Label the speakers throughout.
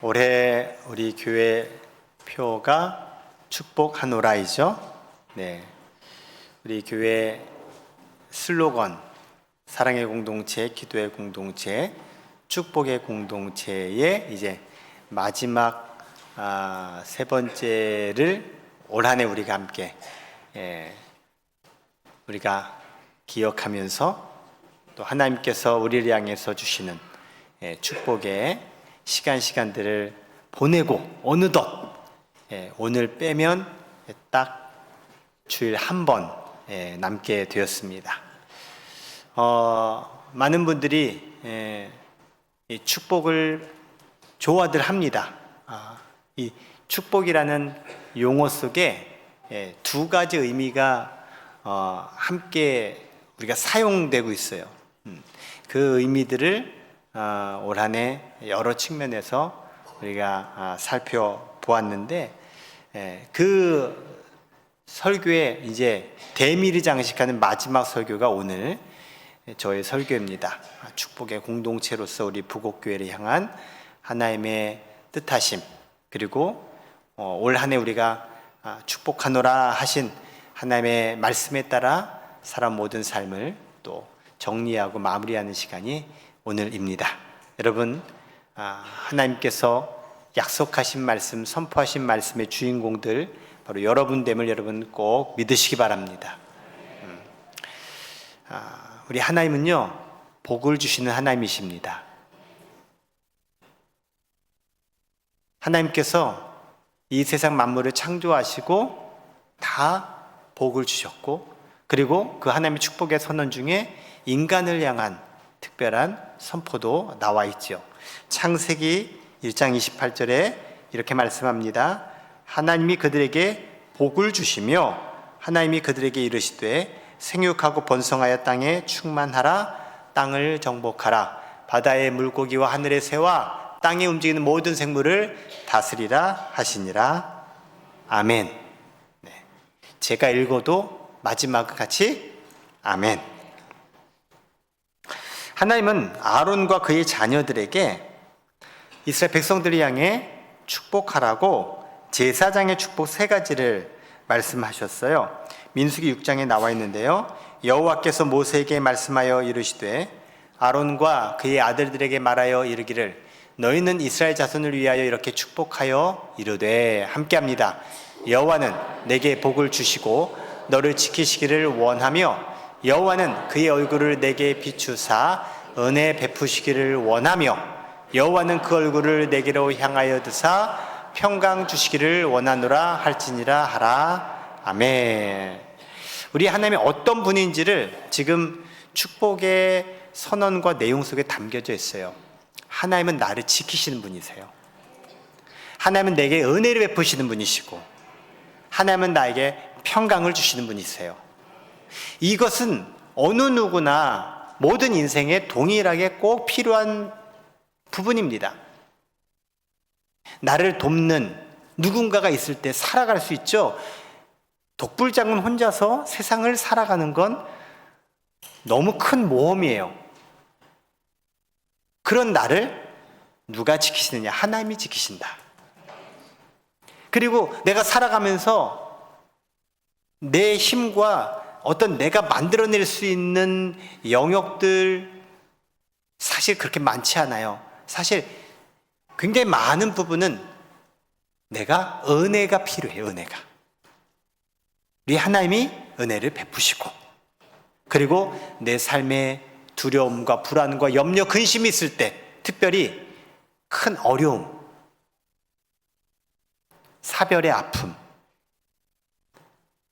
Speaker 1: 올해 우리 교회 표가 축복하노라이죠. 네, 우리 교회 슬로건 사랑의 공동체, 기도의 공동체, 축복의 공동체의 이제 마지막 세 번째를 올 한 해 우리가 함께 우리가 기억하면서 또 하나님께서 우리를 향해서 주시는 축복의 시간들을 보내고 어느덧 오늘 빼면 딱 주일 한 번 남게 되었습니다. 많은 분들이 이 축복을 좋아들 합니다. 이 축복이라는 용어 속에 두 가지 의미가 함께 우리가 사용되고 있어요. 그 의미들을 올 한 해 여러 측면에서 우리가 살펴보았는데 그 설교에 이제 대미를 장식하는 마지막 설교가 오늘 저의 설교입니다. 축복의 공동체로서 우리 부곡교회를 향한 하나님의 뜻하심, 그리고 올 한 해 우리가 축복하노라 하신 하나님의 말씀에 따라 사람 모든 삶을 또 정리하고 마무리하는 시간이 오늘입니다. 여러분, 하나님께서 약속하신 말씀, 선포하신 말씀의 주인공들 바로 여러분됨을 여러분 꼭 믿으시기 바랍니다. 우리 하나님은요, 복을 주시는 하나님이십니다. 하나님께서 이 세상 만물을 창조하시고 다 복을 주셨고, 그리고 그 하나님의 축복의 선언 중에 인간을 향한 특별한 선포도 나와 있죠. 창세기 1장 28절에 이렇게 말씀합니다. 하나님이 그들에게 복을 주시며 하나님이 그들에게 이르시되 생육하고 번성하여 땅에 충만하라, 땅을 정복하라, 바다의 물고기와 하늘의 새와 땅에 움직이는 모든 생물을 다스리라 하시니라. 아멘. 네. 제가 읽어도 마지막 같이 아멘. 하나님은 아론과 그의 자녀들에게 이스라엘 백성들을 향해 축복하라고 제사장의 축복 세 가지를 말씀하셨어요. 민수기 6장에 나와 있는데요. 여호와께서 모세에게 말씀하여 이르시되 아론과 그의 아들들에게 말하여 이르기를 너희는 이스라엘 자손을 위하여 이렇게 축복하여 이르되 함께합니다. 여호와는 내게 복을 주시고 너를 지키시기를 원하며 여호와는 그의 얼굴을 내게 비추사 은혜 베푸시기를 원하며 여호와는 그 얼굴을 내게로 향하여 드사 평강 주시기를 원하노라 할지니라 하라. 아멘. 우리 하나님이 어떤 분인지를 지금 축복의 선언과 내용 속에 담겨져 있어요. 하나님은 나를 지키시는 분이세요. 하나님은 내게 은혜를 베푸시는 분이시고 하나님은 나에게 평강을 주시는 분이세요. 이것은 어느 누구나 모든 인생에 동일하게 꼭 필요한 부분입니다. 나를 돕는 누군가가 있을 때 살아갈 수 있죠. 독불장군 혼자서 세상을 살아가는 건 너무 큰 모험이에요. 그런 나를 누가 지키시느냐? 하나님이 지키신다. 그리고 내가 살아가면서 내 힘과 어떤 내가 만들어낼 수 있는 영역들 사실 그렇게 많지 않아요. 사실 굉장히 많은 부분은 내가 은혜가 필요해요. 은혜가. 우리 하나님이 은혜를 베푸시고 그리고 내 삶에 두려움과 불안과 염려, 근심이 있을 때 특별히 큰 어려움, 사별의 아픔,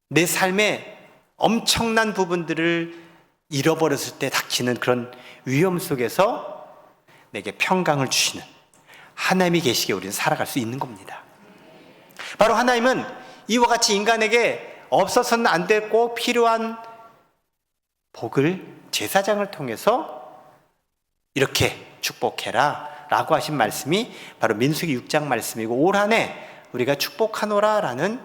Speaker 1: 내 삶에 엄청난 부분들을 잃어버렸을 때 닥치는 그런 위험 속에서 내게 평강을 주시는 하나님이 계시기에 우리는 살아갈 수 있는 겁니다. 바로 하나님은 이와 같이 인간에게 없어서는 안 될 꼭 필요한 복을 제사장을 통해서 이렇게 축복해라 라고 하신 말씀이 바로 민수기 6장 말씀이고 올 한 해 우리가 축복하노라 라는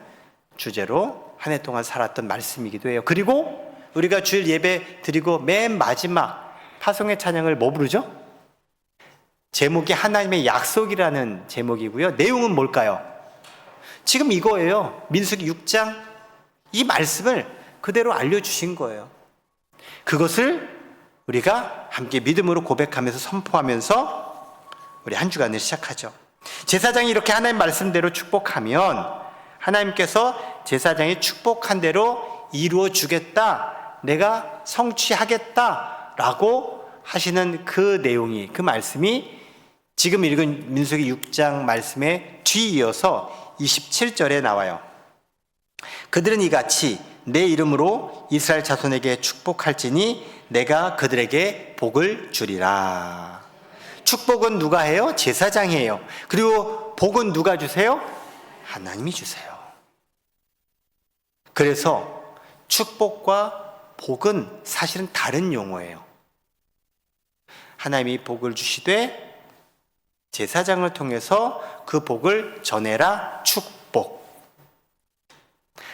Speaker 1: 주제로 한 해 동안 살았던 말씀이기도 해요. 그리고 우리가 주일 예배 드리고 맨 마지막 파송의 찬양을 뭐 부르죠? 제목이 하나님의 약속이라는 제목이고요. 내용은 뭘까요? 지금 이거예요. 민수기 6장 이 말씀을 그대로 알려주신 거예요. 그것을 우리가 함께 믿음으로 고백하면서 선포하면서 우리 한 주간을 시작하죠. 제사장이 이렇게 하나님 말씀대로 축복하면 하나님께서 제사장이 축복한 대로 이루어 주겠다, 내가 성취하겠다 라고 하시는 그 내용이, 그 말씀이 지금 읽은 민수기 6장 말씀에 뒤이어서 27절에 나와요. 그들은 이같이 내 이름으로 이스라엘 자손에게 축복할지니 내가 그들에게 복을 주리라. 축복은 누가 해요? 제사장이 해요. 그리고 복은 누가 주세요? 하나님이 주세요. 그래서 축복과 복은 사실은 다른 용어예요. 하나님이 복을 주시되 제사장을 통해서 그 복을 전해라. 축복.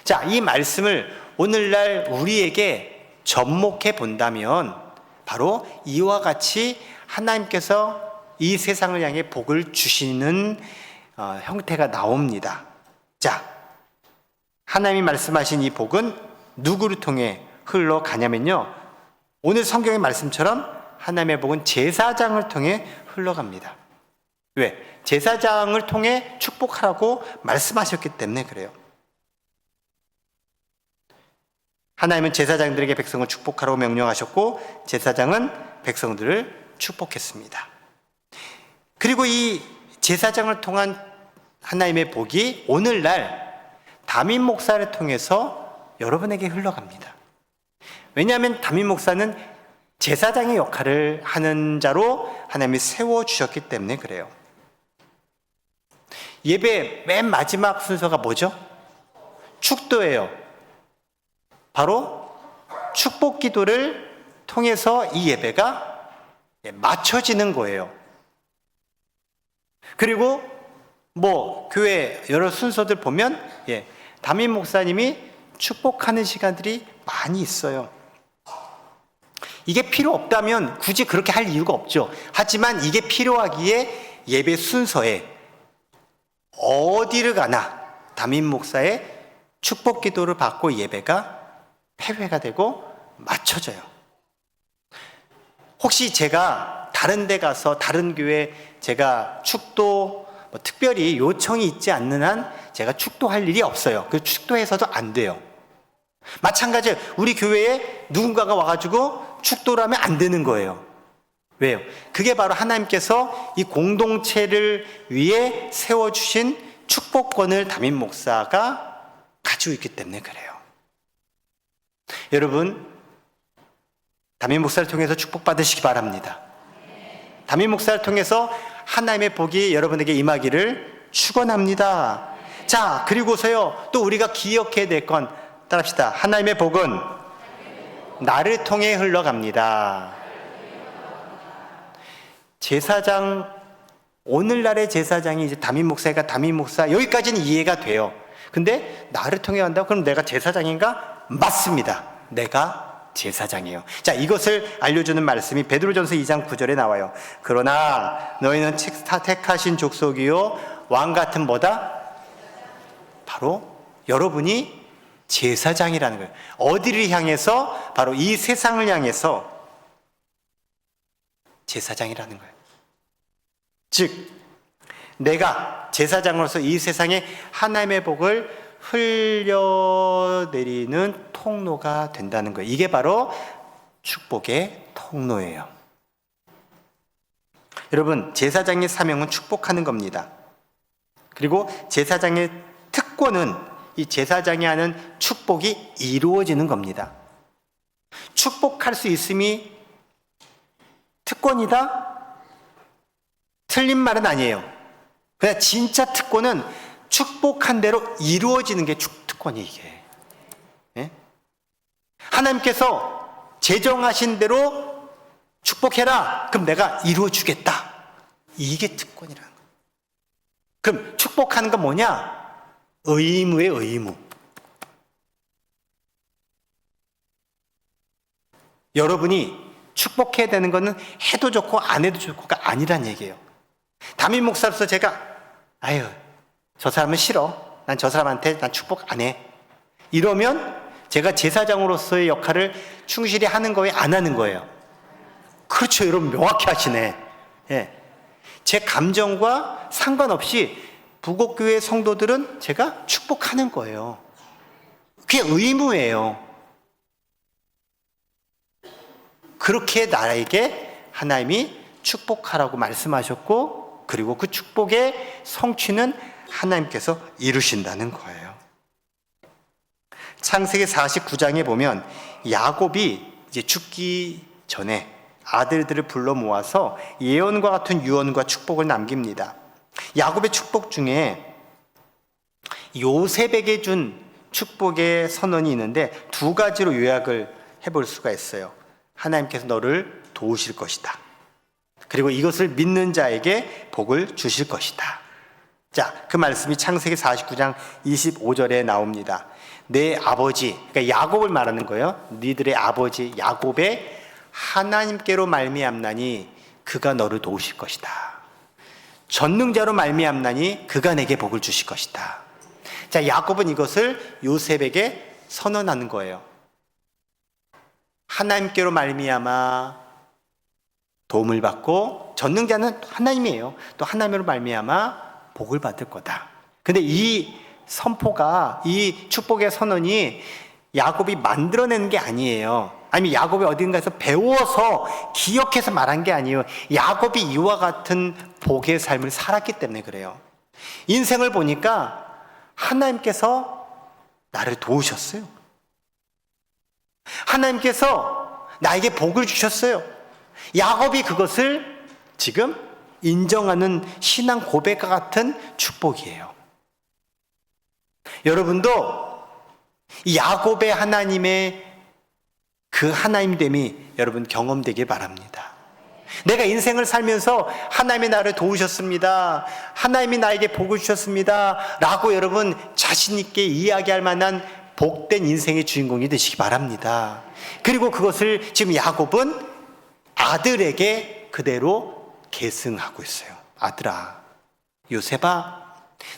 Speaker 1: 자, 이 말씀을 오늘날 우리에게 접목해 본다면 바로 이와 같이 하나님께서 이 세상을 향해 복을 주시는 형태가 나옵니다. 자, 하나님이 말씀하신 이 복은 누구를 통해 흘러가냐면요, 오늘 성경의 말씀처럼 하나님의 복은 제사장을 통해 흘러갑니다. 왜? 제사장을 통해 축복하라고 말씀하셨기 때문에 그래요. 하나님은 제사장들에게 백성을 축복하라고 명령하셨고 제사장은 백성들을 축복했습니다. 그리고 이 제사장을 통한 하나님의 복이 오늘날 담임 목사를 통해서 여러분에게 흘러갑니다. 왜냐하면 담임 목사는 제사장의 역할을 하는 자로 하나님이 세워주셨기 때문에 그래요. 예배 맨 마지막 순서가 뭐죠? 축도예요. 바로 축복 기도를 통해서 이 예배가 맞춰지는 거예요. 그리고 교회 여러 순서들 보면 담임 목사님이 축복하는 시간들이 많이 있어요. 이게 필요 없다면 굳이 그렇게 할 이유가 없죠. 하지만 이게 필요하기에 예배 순서에 어디를 가나 담임 목사의 축복 기도를 받고 예배가 폐회가 되고 맞춰져요. 혹시 제가 다른 데 가서 다른 교회 제가 축도 특별히 요청이 있지 않는 한 제가 축도할 일이 없어요. 그 축도해서도 안 돼요. 마찬가지로 우리 교회에 누군가가 와가지고 축도를 하면 안 되는 거예요. 왜요? 그게 바로 하나님께서 이 공동체를 위해 세워주신 축복권을 담임 목사가 가지고 있기 때문에 그래요. 여러분, 담임 목사를 통해서 축복받으시기 바랍니다. 담임 목사를 통해서 하나님의 복이 여러분에게 임하기를 축원합니다. 자, 그리고서요, 또 우리가 기억해야 될 건 따라합시다. 하나님의 복은 나를 통해 흘러갑니다. 제사장, 오늘날의 제사장이 이제 담임 목사가 담임 목사, 여기까지는 이해가 돼요. 근데 나를 통해 간다고? 그럼 내가 제사장인가? 맞습니다. 내가 제사장이에요. 자, 이것을 알려주는 말씀이 베드로전서 2장 9절에 나와요. 그러나 너희는 택하신 족속이요 왕 같은 뭐다? 바로 여러분이 제사장이라는 거예요. 어디를 향해서? 바로 이 세상을 향해서 제사장이라는 거예요. 즉, 내가 제사장으로서 이 세상에 하나님의 복을 흘려내리는 통로가 된다는 거예요. 이게 바로 축복의 통로예요. 여러분, 제사장의 사명은 축복하는 겁니다. 그리고 제사장의 특권은 이 제사장이 하는 축복이 이루어지는 겁니다. 축복할 수 있음이 특권이다? 틀린 말은 아니에요. 그냥 진짜 특권은 축복한 대로 이루어지는 게 특권이 이게. 예? 하나님께서 제정하신 대로 축복해라. 그럼 내가 이루어주겠다. 이게 특권이라는 거예요. 그럼 축복하는 건 뭐냐? 의무의 의무. 여러분이 축복해야 되는 것은 해도 좋고 안 해도 좋고가 아니란 얘기예요. 담임 목사로서 제가 저 사람은 싫어. 난 저 사람한테 난 축복 안 해. 이러면 제가 제사장으로서의 역할을 충실히 하는 거예요? 안 하는 거예요? 그렇죠. 여러분 명확히 하시네. 예. 제 감정과 상관없이 부곡교회 성도들은 제가 축복하는 거예요. 그게 의무예요. 그렇게 나에게 하나님이 축복하라고 말씀하셨고, 그리고 그 축복의 성취는 하나님께서 이루신다는 거예요. 창세기 49장에 보면 야곱이 이제 죽기 전에 아들들을 불러 모아서 예언과 같은 유언과 축복을 남깁니다. 야곱의 축복 중에 요셉에게 준 축복의 선언이 있는데 두 가지로 요약을 해볼 수가 있어요. 하나님께서 너를 도우실 것이다. 그리고 이것을 믿는 자에게 복을 주실 것이다. 자, 그 말씀이 창세기 49장 25절에 나옵니다. 내 아버지, 그러니까 야곱을 말하는 거예요. 니들의 아버지 야곱의 하나님께로 말미암나니 그가 너를 도우실 것이다. 전능자로 말미암나니 그가 내게 복을 주실 것이다. 자, 야곱은 이것을 요셉에게 선언하는 거예요. 하나님께로 말미암아 도움을 받고, 전능자는 하나님이에요. 또 하나님으로 말미암아 복을 받을 거다. 근데 이 선포가, 이 축복의 선언이 야곱이 만들어내는 게 아니에요. 아니면 야곱이 어딘가에서 배워서 기억해서 말한 게 아니에요. 야곱이 이와 같은 복의 삶을 살았기 때문에 그래요. 인생을 보니까 하나님께서 나를 도우셨어요. 하나님께서 나에게 복을 주셨어요. 야곱이 그것을 지금 인정하는 신앙 고백과 같은 축복이에요. 여러분도 이 야곱의 하나님의 그 하나님됨이 여러분 경험되길 바랍니다. 내가 인생을 살면서 하나님이 나를 도우셨습니다, 하나님이 나에게 복을 주셨습니다 라고 여러분 자신 있게 이야기할 만한 복된 인생의 주인공이 되시기 바랍니다. 그리고 그것을 지금 야곱은 아들에게 그대로 계승하고 있어요. 아들아, 요셉아,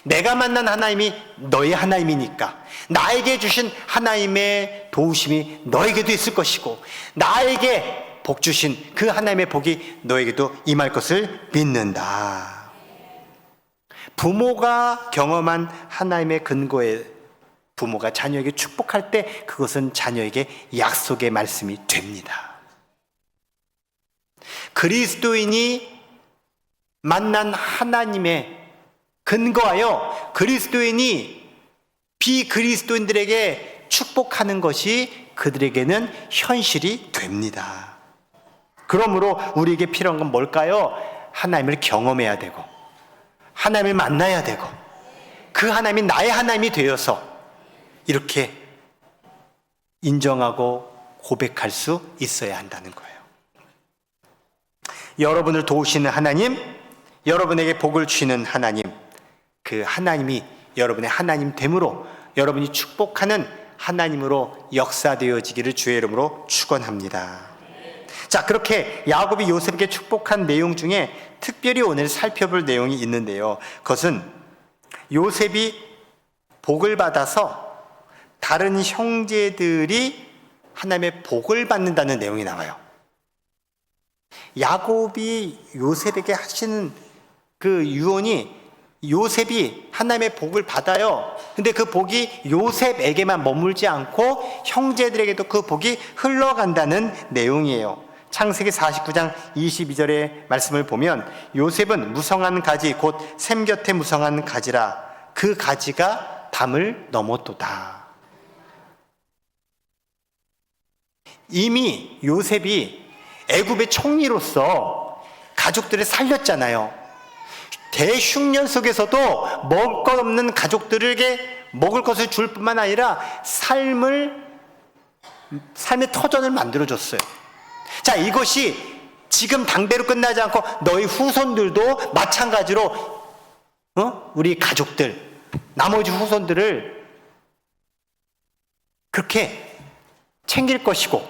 Speaker 1: 내가 만난 하나님이 너의 하나님이니까 나에게 주신 하나님의 도우심이 너에게도 있을 것이고, 나에게 복 주신 그 하나님의 복이 너에게도 임할 것을 믿는다. 부모가 경험한 하나님의 근거에 부모가 자녀에게 축복할 때 그것은 자녀에게 약속의 말씀이 됩니다. 그리스도인이 만난 하나님의 근거하여 그리스도인이 비그리스도인들에게 축복하는 것이 그들에게는 현실이 됩니다. 그러므로 우리에게 필요한 건 뭘까요? 하나님을 경험해야 되고, 하나님을 만나야 되고, 그 하나님이 나의 하나님이 되어서 이렇게 인정하고 고백할 수 있어야 한다는 거예요. 여러분을 도우시는 하나님, 여러분에게 복을 주시는 하나님, 그 하나님이 여러분의 하나님 됨으로 여러분이 축복하는 하나님으로 역사되어지기를 주의 이름으로 축원합니다. 자, 그렇게 야곱이 요셉에게 축복한 내용 중에 특별히 오늘 살펴볼 내용이 있는데요. 그것은 요셉이 복을 받아서 다른 형제들이 하나님의 복을 받는다는 내용이 나와요. 야곱이 요셉에게 하시는 그 유언이 요셉이 하나님의 복을 받아요. 근데 그 복이 요셉에게만 머물지 않고 형제들에게도 그 복이 흘러간다는 내용이에요. 창세기 49장 22절의 말씀을 보면 요셉은 무성한 가지 곧 샘 곁에 무성한 가지라 그 가지가 담을 넘었도다. 이미 요셉이 애굽의 총리로서 가족들을 살렸잖아요. 대흉년 속에서도 먹을 것 없는 가족들에게 먹을 것을 줄 뿐만 아니라 삶의 터전을 만들어줬어요. 자, 이것이 지금 당대로 끝나지 않고 너희 후손들도 마찬가지로 우리 가족들, 나머지 후손들을 그렇게 챙길 것이고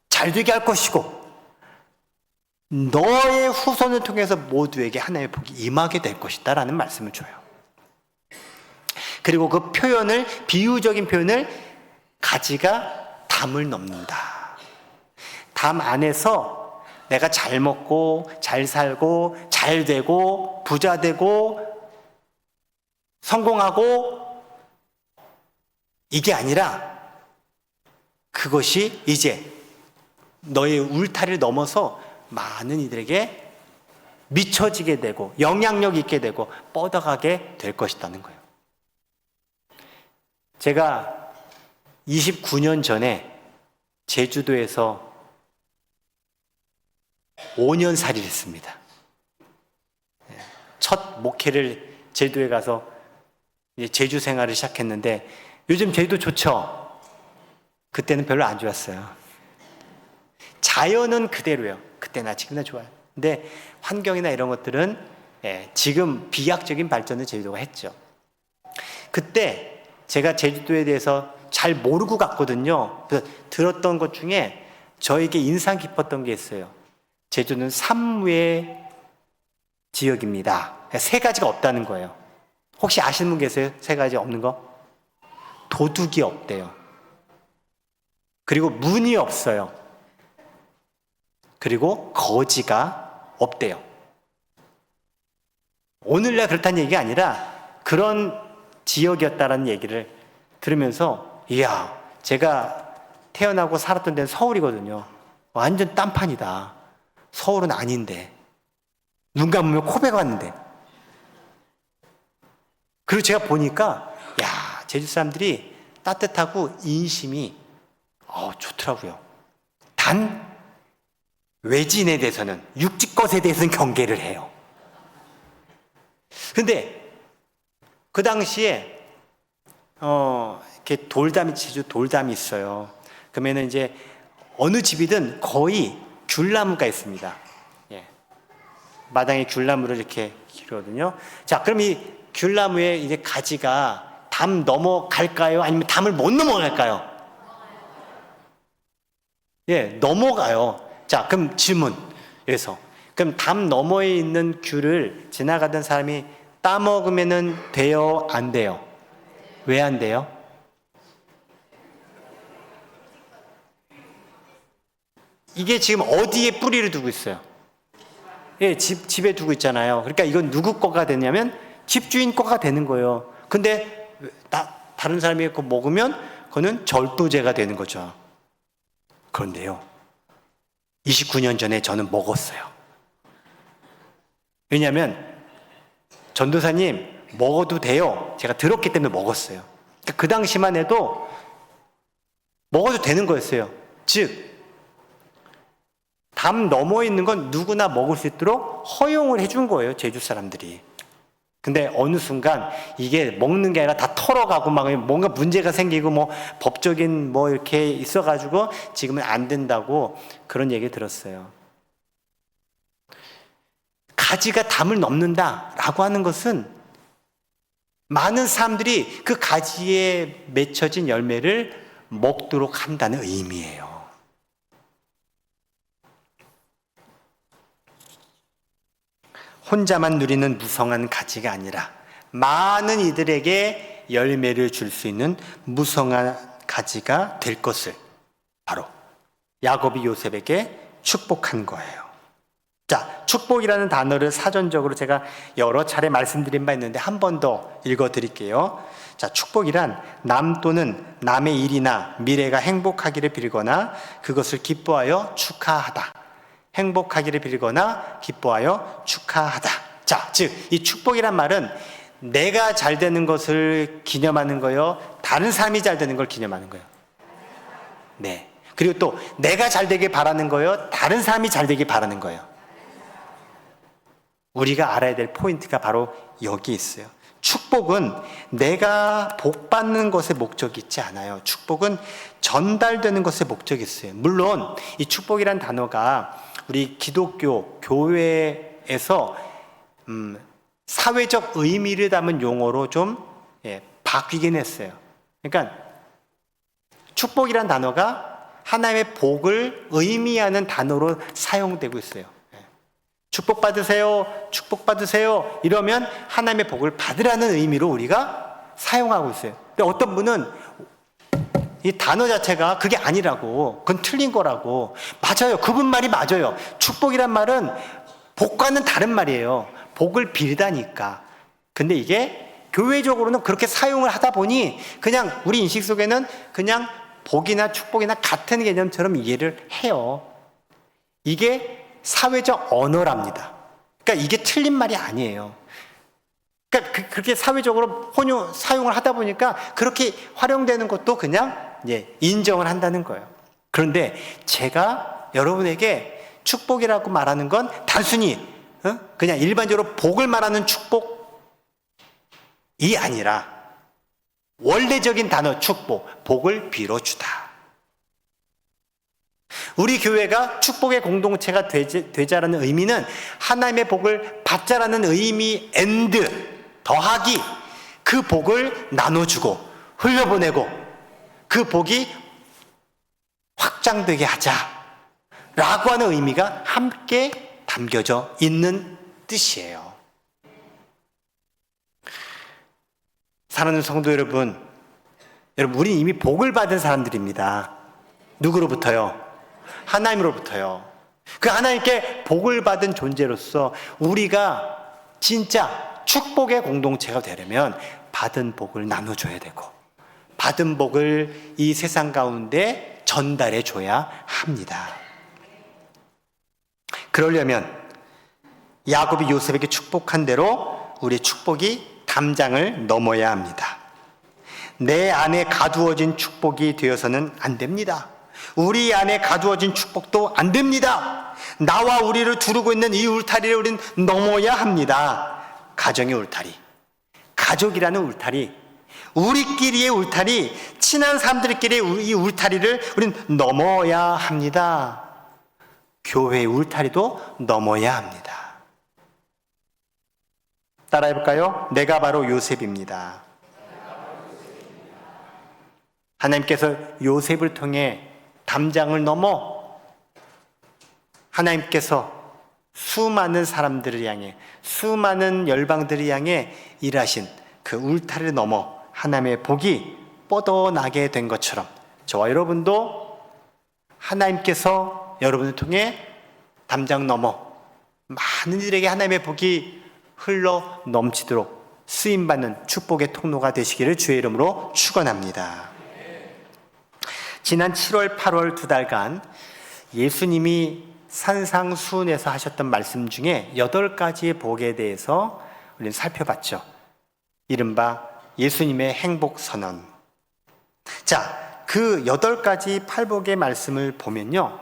Speaker 1: 잘 되게 할 것이고 너의 후손을 통해서 모두에게 하나님의 복이 임하게 될 것이다 라는 말씀을 줘요. 그리고 그 표현을, 비유적인 표현을 가지가 담을 넘는다. 담 안에서 내가 잘 먹고 잘 살고 잘 되고 부자 되고 성공하고 이게 아니라 그것이 이제 너의 울타리를 넘어서 많은 이들에게 미쳐지게 되고 영향력 있게 되고 뻗어가게 될 것이라는 거예요. 제가 29년 전에 제주도에서 5년 살이를 했습니다. 첫 목회를 제주도에 가서 이제 제주 생활을 시작했는데 요즘 제주도 좋죠? 그때는 별로 안 좋았어요. 자연은 그대로예요. 그때나 지금이나 좋아요. 근데 환경이나 이런 것들은 지금 비약적인 발전을 제주도가 했죠. 그때 제가 제주도에 대해서 잘 모르고 갔거든요. 그래서 들었던 것 중에 저에게 인상 깊었던 게 있어요. 제주는 삼무의 지역입니다. 세 가지가 없다는 거예요. 혹시 아시는 분 계세요? 세 가지 없는 거? 도둑이 없대요. 그리고 문이 없어요. 그리고 거지가 없대요. 오늘날 그렇다는 얘기가 아니라 그런 지역이었다라는 얘기를 들으면서 이야, 제가 태어나고 살았던 데는 서울이거든요. 완전 딴판이다. 서울은 아닌데. 눈 감으면 코베가 왔는데. 그리고 제가 보니까 야, 제주 사람들이 따뜻하고 인심이 좋더라고요. 단 외진에 대해서는, 육지 것에 대해서는 경계를 해요. 근데 그 당시에 이렇게 제주 돌담이 있어요. 그러면은 이제 어느 집이든 거의 귤나무가 있습니다. 예. 마당에 귤나무를 이렇게 기르거든요. 자, 그럼 이 귤나무에 이제 가지가 담 넘어갈까요? 아니면 담을 못 넘어갈까요? 예, 넘어가요. 자, 그럼 질문. 그럼 담 너머에 있는 귤을 지나가던 사람이 따먹으면은 돼요? 안 돼요? 왜 안 돼요? 이게 지금 어디에 뿌리를 두고 있어요? 예, 집에 두고 있잖아요. 그러니까 이건 누구 거가 되냐면 집주인 거가 되는 거예요. 근데 다른 사람이 그거 먹으면 그거는 절도죄가 되는 거죠. 그런데요, 29년 전에 저는 먹었어요. 왜냐하면 전도사님 먹어도 돼요, 제가 들었기 때문에 먹었어요. 그러니까 그 당시만 해도 먹어도 되는 거였어요. 즉 담 넘어 있는 건 누구나 먹을 수 있도록 허용을 해준 거예요, 제주 사람들이. 근데 어느 순간 이게 먹는 게 아니라 다 털어가고 막 뭔가 문제가 생기고 뭐 법적인 뭐 이렇게 있어가지고 지금은 안 된다고 그런 얘기 들었어요. 가지가 담을 넘는다라고 하는 것은 많은 사람들이 그 가지에 맺혀진 열매를 먹도록 한다는 의미예요. 혼자만 누리는 무성한 가지가 아니라 많은 이들에게 열매를 줄 수 있는 무성한 가지가 될 것을 바로 야곱이 요셉에게 축복한 거예요. 자, 축복이라는 단어를 사전적으로 제가 여러 차례 말씀드린 바 있는데 한 번 더 읽어드릴게요. 자, 축복이란 남 또는 남의 일이나 미래가 행복하기를 빌거나 그것을 기뻐하여 축하하다. 행복하기를 빌거나 기뻐하여 축하하다. 자, 즉 이 축복이란 말은 내가 잘 되는 것을 기념하는 거요, 다른 사람이 잘 되는 걸 기념하는 거예요. 네. 그리고 또 내가 잘 되길 바라는 거요, 다른 사람이 잘 되길 바라는 거예요. 우리가 알아야 될 포인트가 바로 여기 있어요. 축복은 내가 복 받는 것에 목적이 있지 않아요. 축복은 전달되는 것에 목적이 있어요. 물론 이 축복이란 단어가 우리 기독교 교회에서 사회적 의미를 담은 용어로 좀 바뀌긴 했어요. 그러니까 축복이란 단어가 하나님의 복을 의미하는 단어로 사용되고 있어요. 축복받으세요, 축복받으세요 이러면 하나님의 복을 받으라는 의미로 우리가 사용하고 있어요. 근데 어떤 분은 이 단어 자체가 그게 아니라고, 그건 틀린 거라고. 맞아요, 그분 말이 맞아요. 축복이란 말은 복과는 다른 말이에요. 복을 빌다니까. 근데 이게 교회적으로는 그렇게 사용을 하다 보니 그냥 우리 인식 속에는 그냥 복이나 축복이나 같은 개념처럼 이해를 해요. 이게 사회적 언어랍니다. 그러니까 이게 틀린 말이 아니에요. 그러니까 그렇게 사회적으로 사용을 하다 보니까 그렇게 활용되는 것도 그냥 인정을 한다는 거예요. 그런데 제가 여러분에게 축복이라고 말하는 건 단순히 그냥 일반적으로 복을 말하는 축복이 아니라 원래적인 단어 축복, 복을 빌어주다. 우리 교회가 축복의 공동체가 되자라는 의미는 하나님의 복을 받자라는 의미 더하기 그 복을 나눠주고 흘려보내고 그 복이 확장되게 하자라고 하는 의미가 함께 담겨져 있는 뜻이에요. 사랑하는 성도 여러분, 우리는 이미 복을 받은 사람들입니다. 누구로부터요? 하나님으로부터요. 그 하나님께 복을 받은 존재로서 우리가 진짜 축복의 공동체가 되려면 받은 복을 나눠줘야 되고 받은 복을 이 세상 가운데 전달해 줘야 합니다. 그러려면 야곱이 요셉에게 축복한 대로 우리의 축복이 담장을 넘어야 합니다. 내 안에 가두어진 축복이 되어서는 안 됩니다. 우리 안에 가두어진 축복도 안 됩니다. 나와 우리를 두르고 있는 이 울타리를 우리는 넘어야 합니다. 가정의 울타리, 가족이라는 울타리, 우리끼리의 울타리, 친한 사람들끼리의 이 울타리를 우리는 넘어야 합니다. 교회의 울타리도 넘어야 합니다. 따라해볼까요? 내가 바로 요셉입니다. 하나님께서 요셉을 통해 담장을 넘어 하나님께서 수많은 사람들을 향해, 수많은 열방들을 향해 일하신 그 울타리를 넘어 하나님의 복이 뻗어나게 된 것처럼 저와 여러분도 하나님께서 여러분을 통해 담장 넘어 많은 이들에게 하나님의 복이 흘러 넘치도록 쓰임받는 축복의 통로가 되시기를 주의 이름으로 축원합니다. 지난 7월, 8월 2달간 예수님이 산상수훈에서 하셨던 말씀 중에 8가지의 복에 대해서 우리는 살펴봤죠. 이른바 예수님의 행복선언. 자, 그 8가지 팔복의 말씀을 보면요,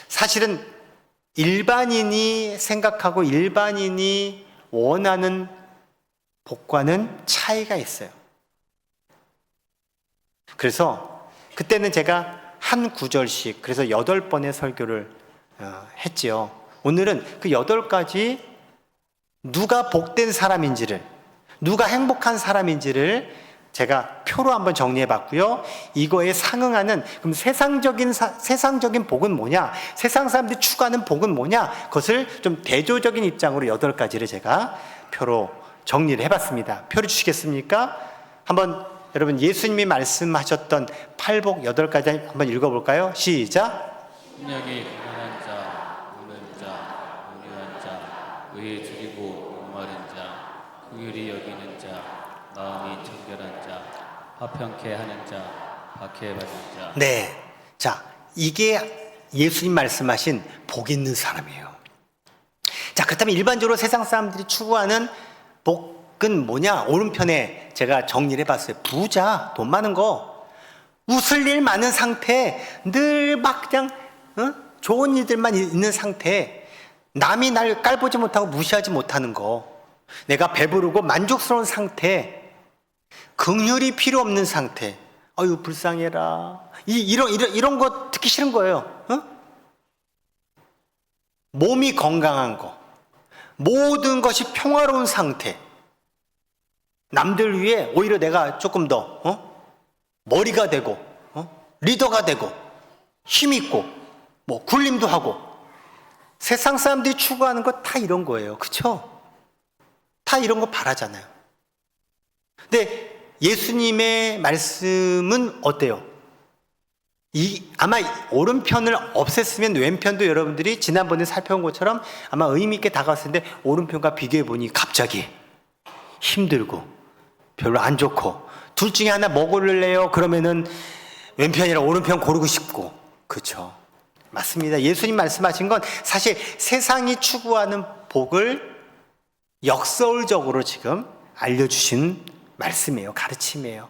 Speaker 1: 사실은 일반인이 생각하고 일반인이 원하는 복과는 차이가 있어요. 그래서 그때는 제가 한 구절씩, 그래서 8번의 설교를 했지요. 오늘은 그 8가지 누가 복된 사람인지를, 누가 행복한 사람인지를 제가 표로 한번 정리해 봤고요. 이거에 상응하는, 그럼 세상적인 복은 뭐냐, 세상 사람들이 추구하는 복은 뭐냐, 그것을 좀 대조적인 입장으로 8가지를 제가 표로 정리를 해 봤습니다. 표를 주시겠습니까? 한번 여러분 예수님이 말씀하셨던 팔복 8가지 한번 읽어볼까요? 시작.
Speaker 2: 능력이 가난한 자, 굶은 자, 온유한 자, 의에 줄이고 목마른 자, 긍휼히 여기는 자, 마음이 청결한 자, 화평케 하는 자, 박해받는 자.
Speaker 1: 네, 자, 이게 예수님 말씀하신 복 있는 사람이에요. 자, 그렇다면 일반적으로 세상 사람들이 추구하는 복은 뭐냐? 오른편에 제가 정리를 해봤어요. 부자, 돈 많은 거, 웃을 일 많은 상태, 늘 막 그냥 좋은 일들만 있는 상태, 남이 날 깔보지 못하고 무시하지 못하는 거, 내가 배부르고 만족스러운 상태, 긍휼이 필요 없는 상태, 아유 불쌍해라, 이런 거 듣기 싫은 거예요. 몸이 건강한 거, 모든 것이 평화로운 상태, 남들 위해 오히려 내가 조금 더 머리가 되고 리더가 되고 힘있고 뭐 군림도 하고, 세상 사람들이 추구하는 거 다 이런 거예요. 그쵸? 다 이런 거 바라잖아요. 근데 예수님의 말씀은 어때요? 아마 오른편을 없앴으면 왼편도 여러분들이 지난번에 살펴본 것처럼 아마 의미 있게 다가왔을 텐데, 오른편과 비교해 보니 갑자기 힘들고 별로 안 좋고, 둘 중에 하나 뭐 고를래요? 그러면은 왼편이랑 오른편 고르고 싶고. 그렇죠? 맞습니다. 예수님 말씀하신 건 사실 세상이 추구하는 복을 역설적으로 지금 알려주신 말씀이에요. 가르침이에요.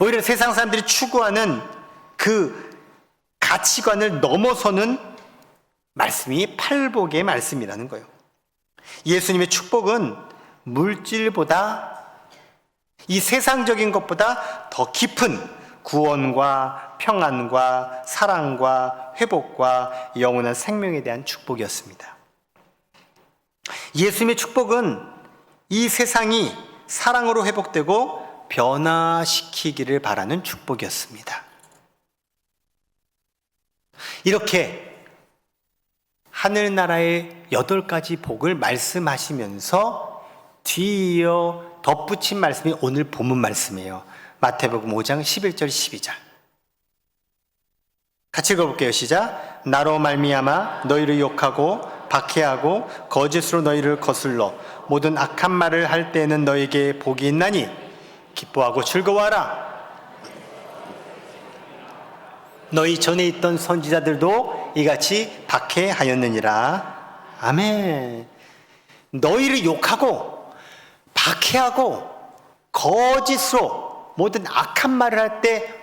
Speaker 1: 오히려 세상 사람들이 추구하는 그 가치관을 넘어서는 말씀이 팔복의 말씀이라는 거예요. 예수님의 축복은 물질보다, 이 세상적인 것보다 더 깊은 구원과 평안과 사랑과 회복과 영원한 생명에 대한 축복이었습니다. 예수님의 축복은 이 세상이 사랑으로 회복되고 변화시키기를 바라는 축복이었습니다. 이렇게 하늘나라의 8가지 복을 말씀하시면서 뒤이어 덧붙인 말씀이 오늘 본문 말씀이에요. 마태복음 5장 11절 12절. 같이 읽어볼게요. 시작. 나로 말미암아 너희를 욕하고 박해하고 거짓으로 너희를 거슬러 모든 악한 말을 할 때에는 너희에게 복이 있나니 기뻐하고 즐거워하라. 너희 전에 있던 선지자들도 이같이 박해하였느니라. 아멘. 너희를 욕하고 박해하고 거짓으로 모든 악한 말을 할 때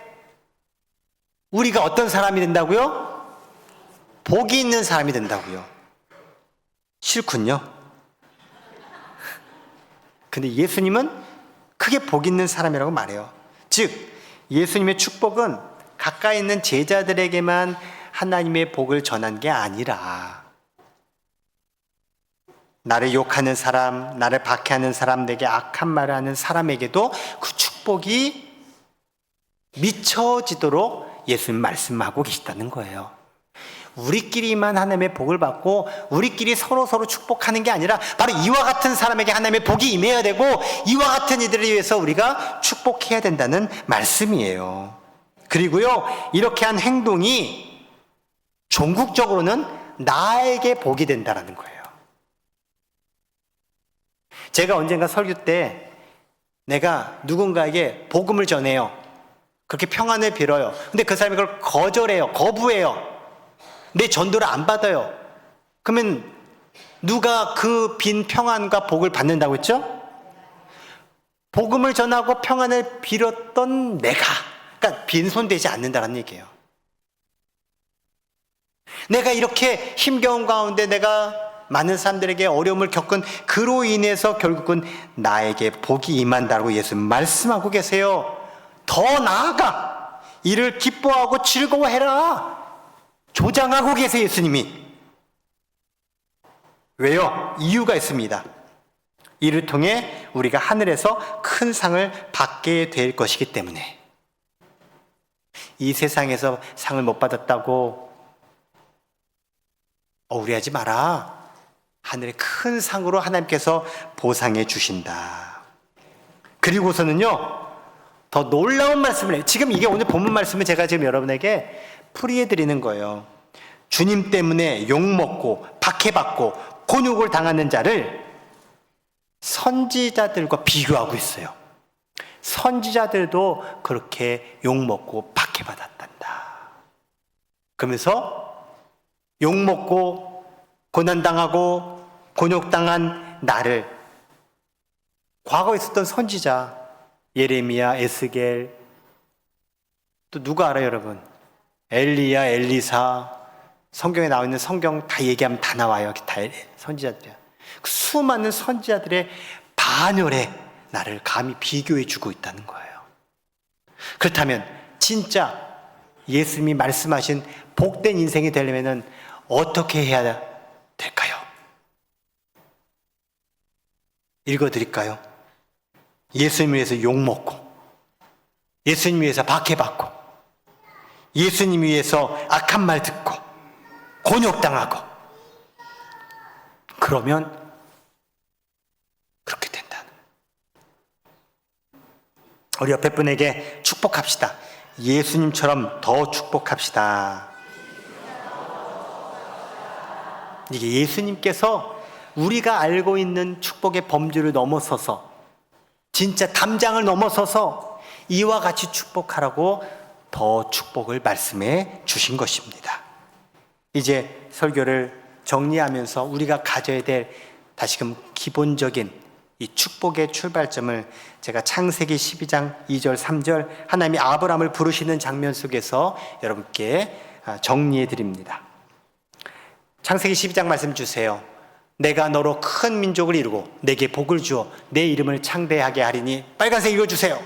Speaker 1: 우리가 어떤 사람이 된다고요? 복이 있는 사람이 된다고요. 싫군요. 근데 예수님은 크게 복 있는 사람이라고 말해요. 즉 예수님의 축복은 가까이 있는 제자들에게만 하나님의 복을 전한 게 아니라, 나를 욕하는 사람, 나를 박해하는 사람, 내게 악한 말을 하는 사람에게도 그 축복이 미쳐지도록 예수님 말씀하고 계시다는 거예요. 우리끼리만 하나님의 복을 받고 우리끼리 서로 축복하는 게 아니라 바로 이와 같은 사람에게 하나님의 복이 임해야 되고, 이와 같은 이들을 위해서 우리가 축복해야 된다는 말씀이에요. 그리고요, 이렇게 한 행동이 종국적으로는 나에게 복이 된다는 거예요. 제가 언젠가 설교 때 내가 누군가에게 복음을 전해요. 그렇게 평안을 빌어요. 근데 그 사람이 그걸 거절해요. 거부해요. 내 전도를 안 받아요. 그러면 누가 그 빈 평안과 복을 받는다고 했죠? 복음을 전하고 평안을 빌었던 내가, 그러니까 빈손되지 않는다는 얘기예요. 내가 이렇게 힘겨운 가운데 내가 많은 사람들에게 어려움을 겪은 그로 인해서 결국은 나에게 복이 임한다고 예수님 말씀하고 계세요. 더 나아가 이를 기뻐하고 즐거워해라 조장하고 계세요, 예수님이. 왜요? 이유가 있습니다. 이를 통해 우리가 하늘에서 큰 상을 받게 될 것이기 때문에. 이 세상에서 상을 못 받았다고 억울해하지 마라. 하늘의 큰 상으로 하나님께서 보상해 주신다. 그리고서는요, 더 놀라운 말씀을 해요. 지금 이게 오늘 본문 말씀을 제가 지금 여러분에게 풀이해 드리는 거예요. 주님 때문에 욕먹고 박해받고 곤욕을 당하는 자를 선지자들과 비교하고 있어요. 선지자들도 그렇게 욕먹고 박해받았단다. 그러면서 욕먹고 고난당하고 곤욕당한 나를, 과거에 있었던 선지자 예레미야, 에스겔, 또 누가 알아요, 여러분? 엘리야, 엘리사, 성경에 나와 있는 성경 다 얘기하면 다 나와요. 다 선지자들이야. 그 수많은 선지자들의 반열에 나를 감히 비교해 주고 있다는 거예요. 그렇다면 진짜 예수님이 말씀하신 복된 인생이 되려면 어떻게 해야 될까요? 읽어드릴까요? 예수님 위해서 욕먹고, 예수님 위해서 박해받고, 예수님 위해서 악한 말 듣고, 곤욕당하고, 그러면 그렇게 된다는. 우리 옆에 분에게 축복합시다. 예수님처럼 더 축복합시다. 이게 예수님께서 우리가 알고 있는 축복의 범주를 넘어서서, 진짜 담장을 넘어서서 이와 같이 축복하라고 더 축복을 말씀해 주신 것입니다. 이제 설교를 정리하면서 우리가 가져야 될 다시금 기본적인 이 축복의 출발점을 제가 창세기 12장 2절 3절 하나님이 아브라함을 부르시는 장면 속에서 여러분께 정리해 드립니다. 창세기 12장 말씀 주세요. 내가 너로 큰 민족을 이루고 내게 복을 주어 내 이름을 창대하게 하리니. 빨간색 읽어주세요.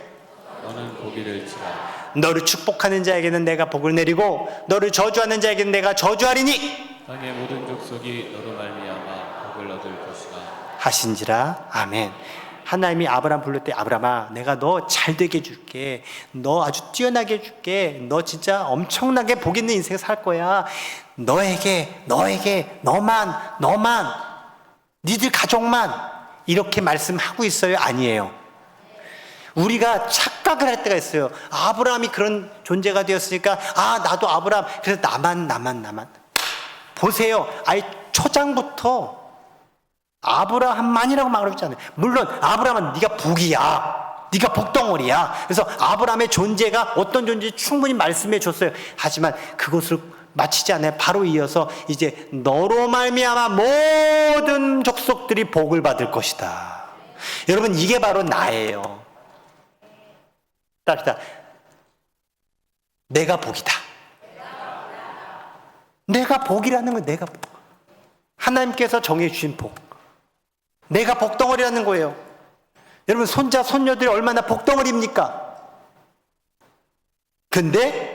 Speaker 2: 너는 보기를 치라.
Speaker 1: 너를 축복하는 자에게는 내가 복을 내리고 너를 저주하는 자에게는 내가 저주하리니
Speaker 2: 땅의 모든 족속이 너로 말미암아 복을 얻을 것이다
Speaker 1: 하신지라. 아멘. 하나님이 아브라함 부를 때, 아브라함아 내가 너 잘되게 해줄게, 너 아주 뛰어나게 해줄게, 너 진짜 엄청나게 복 있는 인생 살 거야, 너에게 너만 니들 가족만, 이렇게 말씀하고 있어요? 아니에요. 우리가 착각을 할 때가 있어요. 아브라함이 그런 존재가 되었으니까 나도 아브라함, 그래서 나만. 보세요. 초장부터 아브라함만이라고 말하고 있잖아요. 물론 아브라함은 네가 복이야, 네가 복덩어리야. 그래서 아브라함의 존재가 어떤 존재인지 충분히 말씀해 줬어요. 하지만 그것을 마치지 않아요. 바로 이어서 이제 너로 말미암아 모든 족속들이 복을 받을 것이다. 여러분, 이게 바로 나예요. 따르다. 내가 복이다. 내가 복이라는 건 내가 복. 하나님께서 정해주신 복. 내가 복덩어리라는 거예요. 여러분, 손자, 손녀들이 얼마나 복덩어리입니까? 근데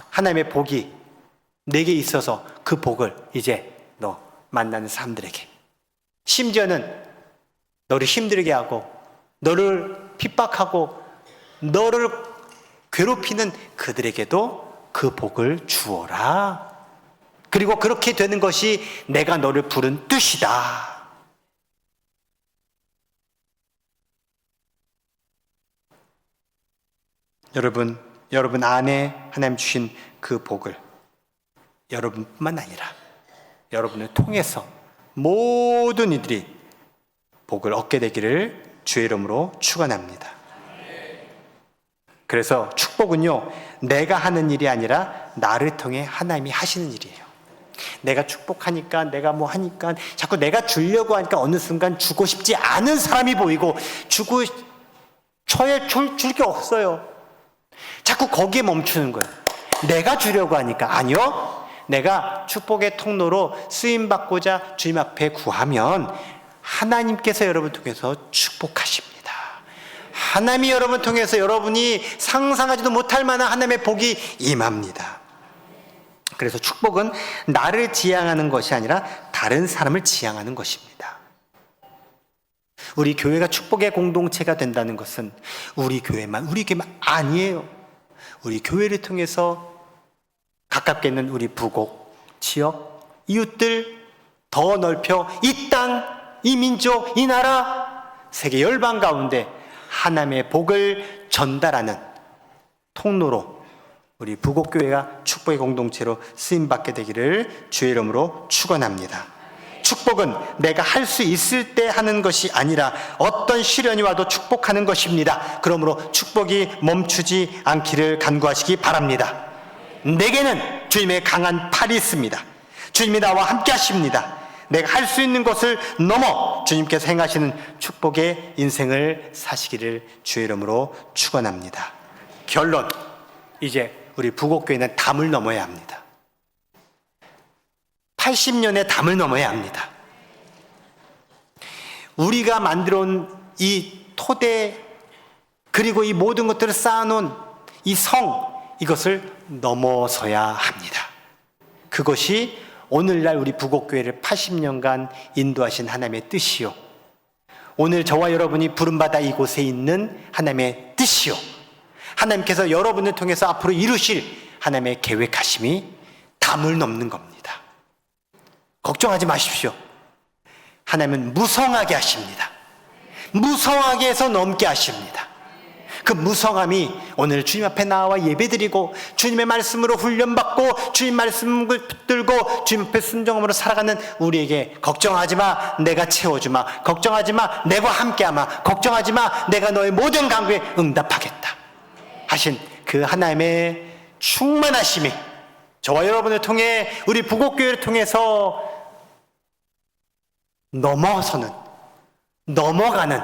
Speaker 1: 하나님의 복이 내게 있어서 그 복을 이제 너 만나는 사람들에게, 심지어는 너를 힘들게 하고 너를 핍박하고 너를 괴롭히는 그들에게도 그 복을 주어라. 그리고 그렇게 되는 것이 내가 너를 부른 뜻이다. 여러분 안에 하나님 주신 그 복을 여러분뿐만 아니라 여러분을 통해서 모든 이들이 복을 얻게 되기를 주의 이름으로 축원합니다. 그래서 축복은요, 내가 하는 일이 아니라 나를 통해 하나님이 하시는 일이에요. 내가 축복하니까, 내가 뭐 하니까, 자꾸 내가 주려고 하니까 어느 순간 주고 싶지 않은 사람이 보이고, 주고 쳐야 줄 게 없어요. 자꾸 거기에 멈추는 거예요. 내가 주려고 하니까. 아니요, 내가 축복의 통로로 쓰임받고자 주님 앞에 구하면 하나님께서 여러분 통해서 축복하십니다. 하나님이 여러분 통해서 여러분이 상상하지도 못할 만한 하나님의 복이 임합니다. 그래서 축복은 나를 지향하는 것이 아니라 다른 사람을 지향하는 것입니다. 우리 교회가 축복의 공동체가 된다는 것은 우리 교회만 아니에요. 우리 교회를 통해서 가깝게 있는 우리 부곡, 지역, 이웃들 더 넓혀 이 땅, 이 민족, 이 나라, 세계 열방 가운데 하나님의 복을 전달하는 통로로 우리 부곡교회가 축복의 공동체로 쓰임받게 되기를 주의 이름으로 축원합니다. 축복은 내가 할 수 있을 때 하는 것이 아니라 어떤 시련이 와도 축복하는 것입니다. 그러므로 축복이 멈추지 않기를 간구하시기 바랍니다. 내게는 주님의 강한 팔이 있습니다. 주님이 나와 함께 하십니다. 내가 할 수 있는 것을 넘어 주님께서 행하시는 축복의 인생을 사시기를 주의 이름으로 축원합니다. 결론, 이제 우리 부곡교회는 담을 넘어야 합니다. 80년의 담을 넘어야 합니다. 우리가 만들어온 이 토대, 그리고 이 모든 것들을 쌓아놓은 이 성, 이것을 넘어서야 합니다. 그것이 오늘날 우리 부곡교회를 80년간 인도하신 하나님의 뜻이요, 오늘 저와 여러분이 부름받아 이곳에 있는 하나님의 뜻이요, 하나님께서 여러분을 통해서 앞으로 이루실 하나님의 계획하심이 담을 넘는 겁니다. 걱정하지 마십시오. 하나님은 무성하게 하십니다. 무성하게 해서 넘게 하십니다. 그 무성함이 오늘 주님 앞에 나와 예배드리고 주님의 말씀으로 훈련받고 주님 말씀을 붙들고 주님 앞에 순종함으로 살아가는 우리에게 걱정하지 마, 내가 채워주마. 걱정하지 마, 내가 함께하마. 걱정하지 마, 내가 너의 모든 간구에 응답하겠다 하신 그 하나님의 충만하심이 저와 여러분을 통해 우리 부곡교회를 통해서 넘어가는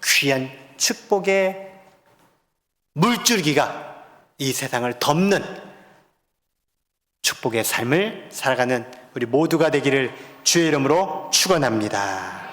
Speaker 1: 귀한 축복의 물줄기가 이 세상을 덮는 축복의 삶을 살아가는 우리 모두가 되기를 주의 이름으로 축원합니다.